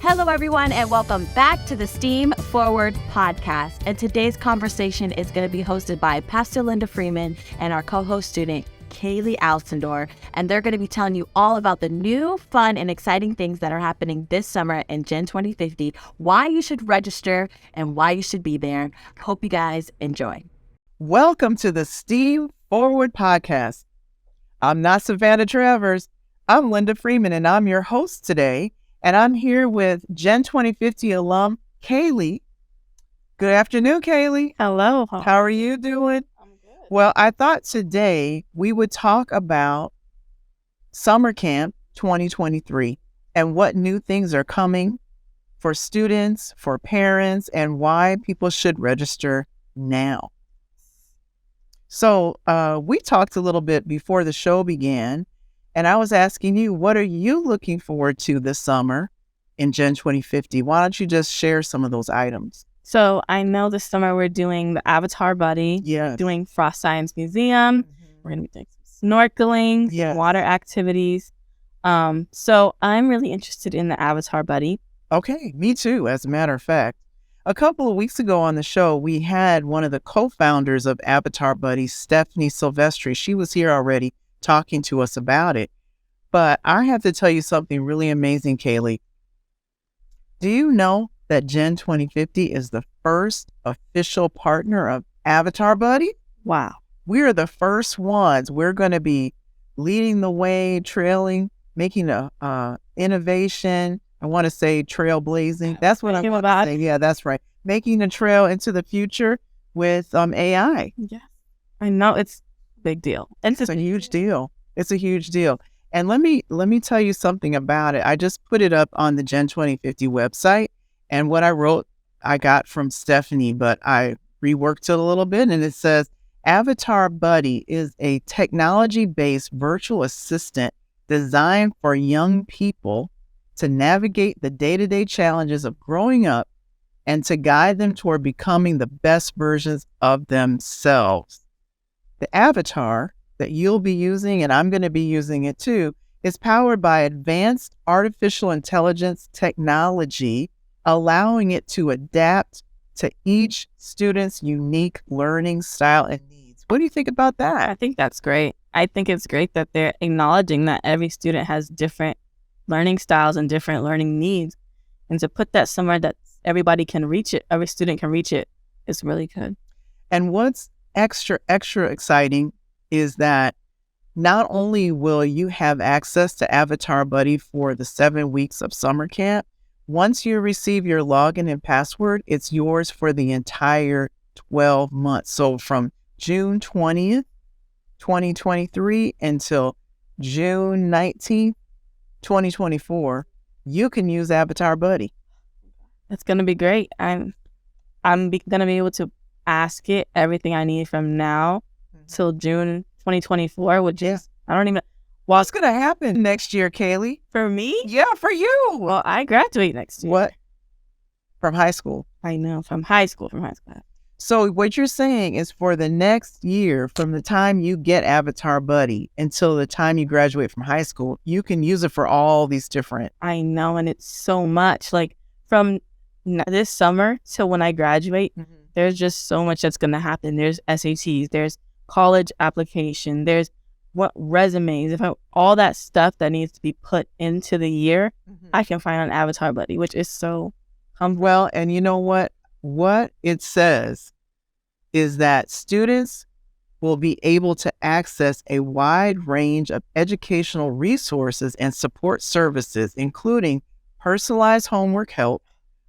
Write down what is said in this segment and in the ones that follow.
Hello, everyone, and welcome back to the STEAM Forward podcast. And today's conversation is going to be hosted by Pastor Linda Freeman and our co-host student, Kaylee Alcindor. And they're going to be telling you all about the new, fun, and exciting things that are happening this summer in GEN2050, why you should register, and why you should be there. Hope you guys enjoy. Welcome to the STEAM Forward podcast. I'm not Savannah Travers. I'm Linda Freeman, and I'm your host today. And I'm here with GEN2050 alum, Kaylee. Good afternoon, Kaylee. Hello. How are you doing? I'm good. Well, I thought today we would talk about Summer Camp 2023 and what new things are coming for students, for parents, and why people should register now. So we talked a little bit before the show began, and I was asking you, what are you looking forward to this summer in GEN2050? Why don't you just share some of those items? So I know this summer we're doing the Avatar Buddy, doing Frost Science Museum. We're going to be doing some snorkeling, water activities. So I'm really interested in the Avatar Buddy. Okay, me too, as a matter of fact. A couple of weeks ago on the show, we had one of the co-founders of Avatar Buddy, Stephanie Silvestri. She was here already talking to us about it. But I have to tell you something really amazing, Kaylee. Do you know that GEN2050 is the first official partner of Avatar Buddy? Wow. We're the first ones. We're going to be leading the way, trailing, making a innovation. I want to say trailblazing. That's what I'm going to say. Yeah, that's right. Making a trail into the future with AI. Yeah, I know it's a big deal. It's a huge deal. It's a huge deal. And let me tell you something about it. I just put it up on the GEN2050 website, and what I wrote, I got from Stephanie, but I reworked it a little bit, and it says, Avatar Buddy is a technology-based virtual assistant designed for young people to navigate the day-to-day challenges of growing up and to guide them toward becoming the best versions of themselves. The avatar that you'll be using, and I'm going to be using it too, is powered by advanced artificial intelligence technology, allowing it to adapt to each student's unique learning style and needs. What do you think about that? I think that's great. I think it's great that they're acknowledging that every student has different learning styles and different learning needs. And to put that somewhere that everybody can reach it, every student can reach it, is really good. And what's extra exciting is that not only will you have access to Avatar Buddy for the 7 weeks of summer camp, once you receive your login and password, it's yours for the entire 12 months. So from June 20th, 2023 until June 19th, 2024, you can use Avatar Buddy. That's going to be great. I'm going to be able to ask it everything I need from now till June 2024, which is, I don't even, what's going to happen next year, Kaylee? For me? Yeah, for you. Well, I graduate next year. What? From high school? I know, from high school. So what you're saying is for the next year, from the time you get Avatar Buddy until the time you graduate from high school, you can use it for all these different. I know, and it's so much. Like from this summer till when I graduate, there's just so much that's going to happen. There's SATs, there's college application, there's resumes, all that stuff that needs to be put into the year, I can find on Avatar Buddy, which is so well. And you know what? What it says is that students will be able to access a wide range of educational resources and support services, including personalized homework help,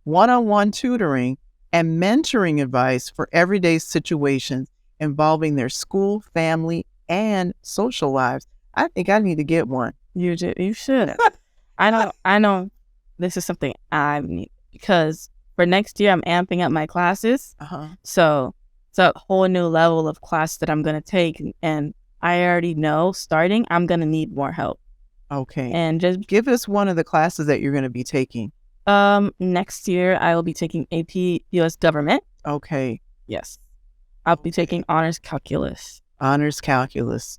one-on-one tutoring, and mentoring advice for everyday situations involving their school, family, and social lives. I think I need to get one. You should. I know this is something I need, because for next year, I'm amping up my classes. So it's a whole new level of class that I'm going to take. And I already know starting, I'm going to need more help. Okay. And just give us one of the classes that you're going to be taking. Next year, I will be taking AP US Government. Okay. Yes. I'll be taking Honors Calculus. Honors Calculus.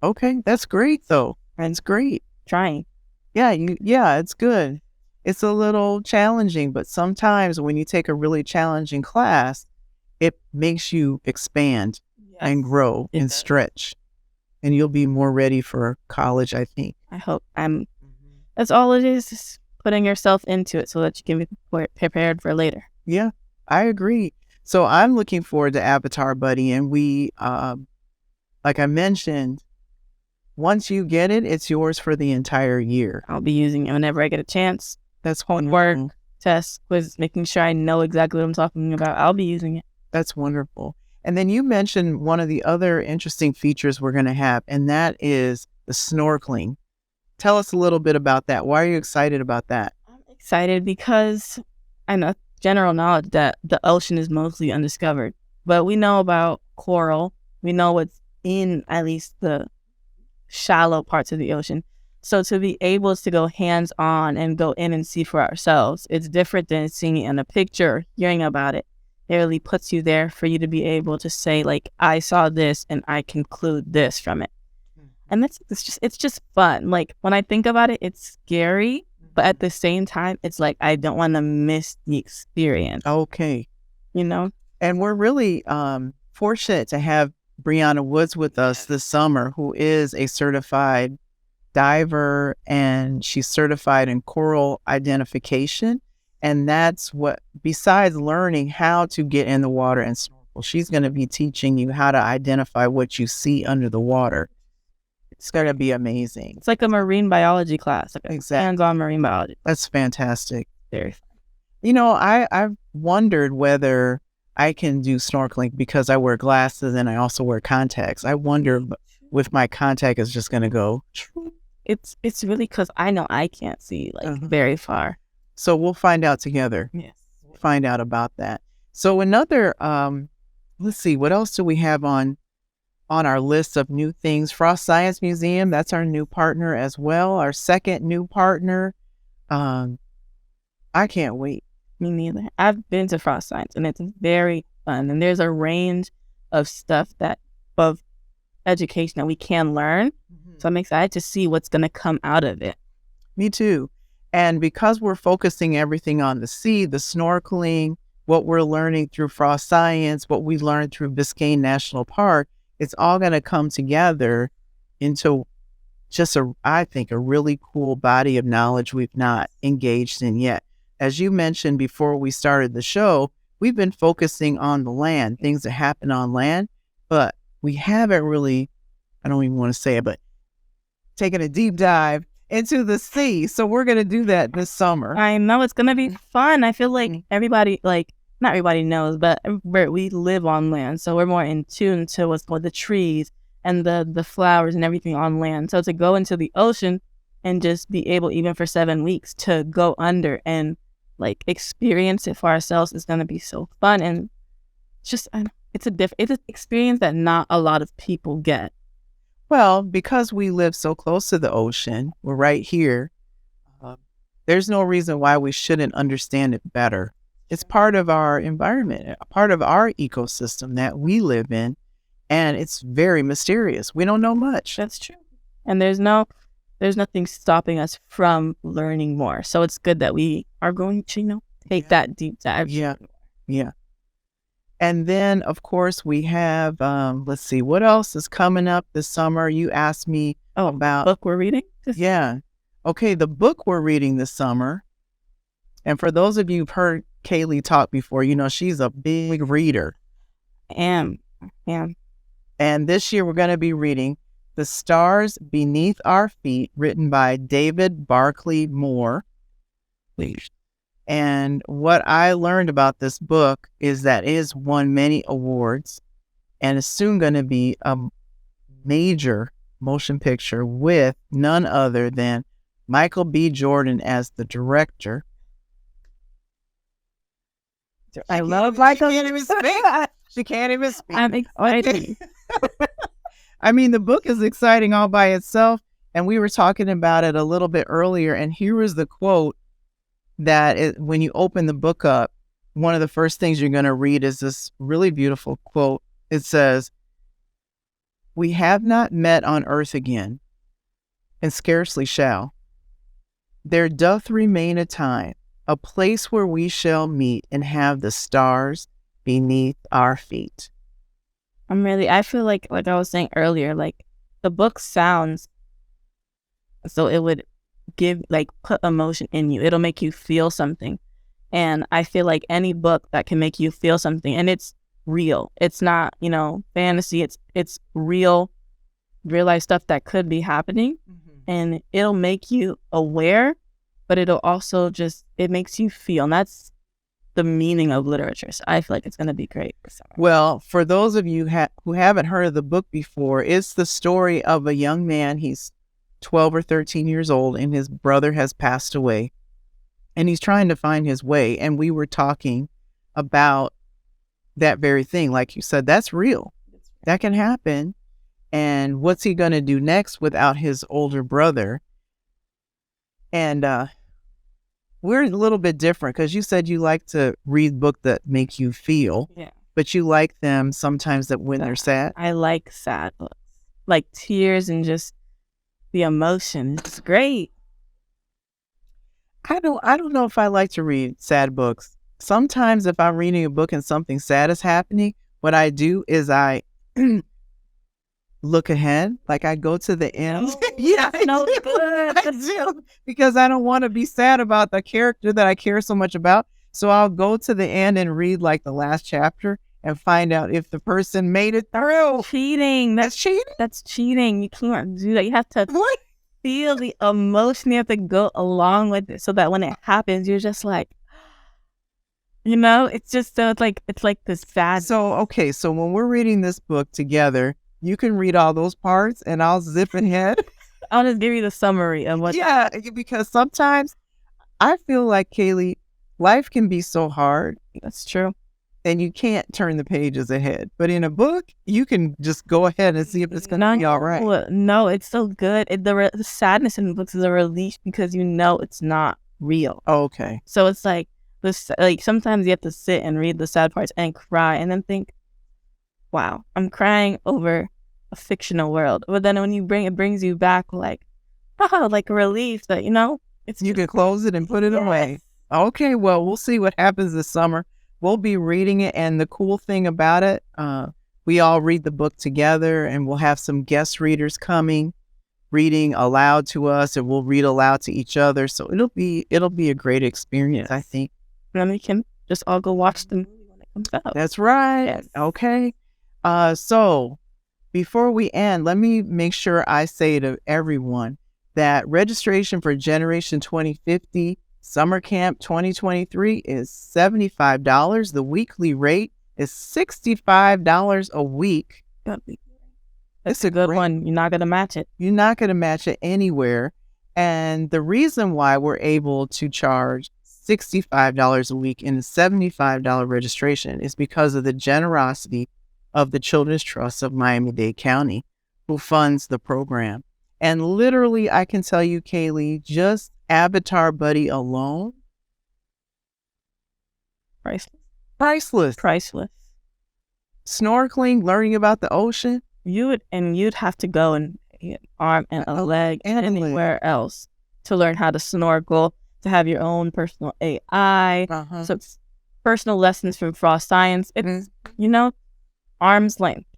Okay. That's great, though. That's great. Trying. Yeah, it's good. it's a little challenging, but sometimes when you take a really challenging class, it makes you expand and grow and stretch, and you'll be more ready for college, I think. I hope that's all it is, just putting yourself into it so that you can be prepared for later. Yeah, I agree. So I'm looking forward to Avatar Buddy, and we, like I mentioned, once you get it, it's yours for the entire year. I'll be using it whenever I get a chance. That's homework, wonderful. tests, quiz, making sure I know exactly what I'm talking about. I'll be using it. That's wonderful. And then you mentioned one of the other interesting features we're going to have, and that is the snorkeling. Tell us a little bit about that. Why are you excited about that? I'm excited because I know general knowledge that the ocean is mostly undiscovered, but we know about coral. We know what's in at least the shallow parts of the ocean. So to be able to go hands-on and go in and see for ourselves, it's different than seeing it in a picture or hearing about it. It really puts you there for you to be able to say, like, I saw this and I conclude this from it. And it's just fun. Like, when I think about it, it's scary, but at the same time, it's like I don't want to miss the experience. Okay. You know? And we're really fortunate to have Brianna Woods with us this summer, who is a certified diver, and she's certified in coral identification. And that's what, besides learning how to get in the water and snorkel, she's going to be teaching you how to identify what you see under the water. It's going to be amazing. It's like a marine biology class, like exactly. Hands-on marine biology. That's fantastic. Very fun. You know, I've wondered whether I can do snorkeling because I wear glasses and I also wear contacts. I wonder if my contact is just going to go. It's really because I know I can't see very far. So we'll find out together. Yes. We'll find out about that. So another, let's see, what else do we have on our list of new things? Frost Science Museum, that's our new partner as well. Our second new partner. I can't wait. Me neither. I've been to Frost Science and it's very fun. And there's a range of stuff of education that we can learn. So I'm excited to see what's going to come out of it. Me too. And because we're focusing everything on the sea, the snorkeling, what we're learning through Frost Science, what we learned through Biscayne National Park, it's all going to come together into just I think, a really cool body of knowledge we've not engaged in yet. As you mentioned before we started the show, we've been focusing on the land, things that happen on land, but we haven't really, I don't even want to say it, but taken a deep dive into the sea. So we're going to do that this summer. I know it's going to be fun. I feel like everybody, not everybody knows, but we live on land. So we're more in tune to what's called the trees and the flowers and everything on land. So to go into the ocean and just be able, even for 7 weeks, to go under and experience it for ourselves is going to be so fun. And just, it's an experience that not a lot of people get. Well, because we live so close to the ocean, we're right here. There's no reason why we shouldn't understand it better. It's part of our environment, a part of our ecosystem that we live in, and it's very mysterious. We don't know much. That's true. And there's nothing stopping us from learning more. So it's good that we are going to, take that deep dive. Yeah. And then, of course, we have, let's see, what else is coming up this summer? You asked me about... book we're reading? Yeah. Okay, the book we're reading this summer. And for those of you who've heard Kaylee talk before, she's a big reader. I am. And this year we're going to be reading The Stars Beneath Our Feet, written by David Barclay Moore. And what I learned about this book is that it has won many awards and is soon going to be a major motion picture with none other than Michael B. Jordan as the director. I love Michael. She can't even speak. I'm excited. I mean, the book is exciting all by itself. And we were talking about it a little bit earlier. And here was the quote that when you open the book up, one of the first things you're going to read is this really beautiful quote. It says, "We have not met on earth again, and scarcely shall. There doth remain a time, a place where we shall meet and have the stars beneath our feet. I feel like I was saying earlier, like the book sounds so it would put emotion in you. It'll make you feel something. And I feel like any book that can make you feel something, and it's real. It's not, fantasy. It's real life stuff that could be happening. And it'll make you aware, but it'll also it makes you feel. And that's the meaning of literature. So I feel like it's going to be great for summer. Well, for those of you who haven't heard of the book before, it's the story of a young man. He's 12 or 13 years old, and his brother has passed away. And he's trying to find his way. And we were talking about that very thing. Like you said, that's real. That can happen. And what's he going to do next without his older brother? And we're a little bit different because you said you like to read books that make you feel. Yeah. But you like them sometimes that when they're sad. I like sad books. Like tears and just the emotion. It's great. I don't know if I like to read sad books. Sometimes if I'm reading a book and something sad is happening, what I do is I look ahead. Like I go to the end. Yeah, no, good. I do. Because I don't want to be sad about the character that I care so much about. So I'll go to the end and read like the last chapter and find out if the person made it through. Cheating. That's cheating? That's cheating. You can't do that. You have to feel the emotion. You have to go along with it so that when it happens, you're just like, it's just so it's like this sad. So, okay. So when we're reading this book together, you can read all those parts and I'll zip ahead. I'll just give you the summary of what. Yeah, because sometimes I feel like, Kaylee, life can be so hard. That's true. And you can't turn the pages ahead. But in a book, you can just go ahead and see if it's going to be all right. No, it's so good. The sadness in the books is a relief because it's not real. Okay. So it's like this. Like sometimes you have to sit and read the sad parts and cry, and then think, "Wow, I'm crying over a fictional world." But then when it brings you back like a relief that you can close it and put it away. Okay. Well, we'll see what happens this summer. We'll be reading it, and the cool thing about it, we all read the book together, and we'll have some guest readers coming, reading aloud to us, and we'll read aloud to each other. So it'll be a great experience, I think. And then we can just all go watch the movie when it comes out. That's right. Yes. Okay. So before we end, let me make sure I say to everyone that registration for Generation 2050 Summer Camp 2023 is $75. The weekly rate is $65 a week. It's a good one. You're not going to match it. You're not going to match it anywhere. And the reason why we're able to charge $65 a week in a $75 registration is because of the generosity of the Children's Trust of Miami-Dade County, who funds the program. And literally, I can tell you, Kaylee, just Avatar Buddy alone, priceless. Snorkeling, learning about the ocean. You'd have to go and an arm and a leg anywhere else to learn how to snorkel, to have your own personal AI, so it's personal lessons from Frost Science. It's, arm's length.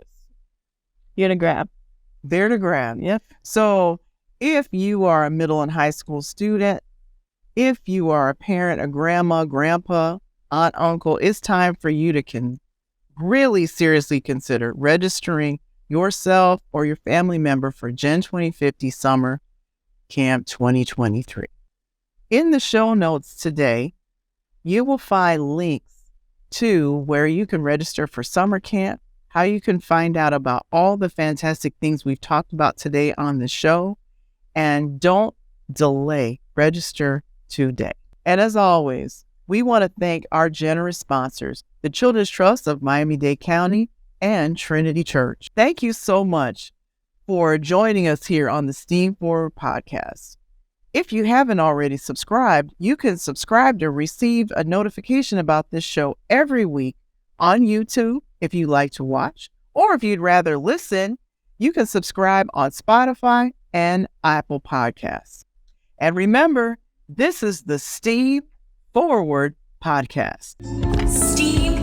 You're to grab. There to grab. Yep. So if you are a middle and high school student, if you are a parent, a grandma, grandpa, aunt, uncle, it's time for you to really seriously consider registering yourself or your family member for Gen 2050 Summer Camp 2023. In the show notes today, you will find links to where you can register for summer camp, how you can find out about all the fantastic things we've talked about today on the show. And don't delay, register today. And as always, we want to thank our generous sponsors, the Children's Trust of Miami-Dade County and Trinity Church. Thank you so much for joining us here on the Steam Forward podcast. If you haven't already subscribed, you can subscribe to receive a notification about this show every week on YouTube if you like to watch, or if you'd rather listen, you can subscribe on Spotify and Apple Podcasts. And remember, This is the STEAM Forward podcast. STEAM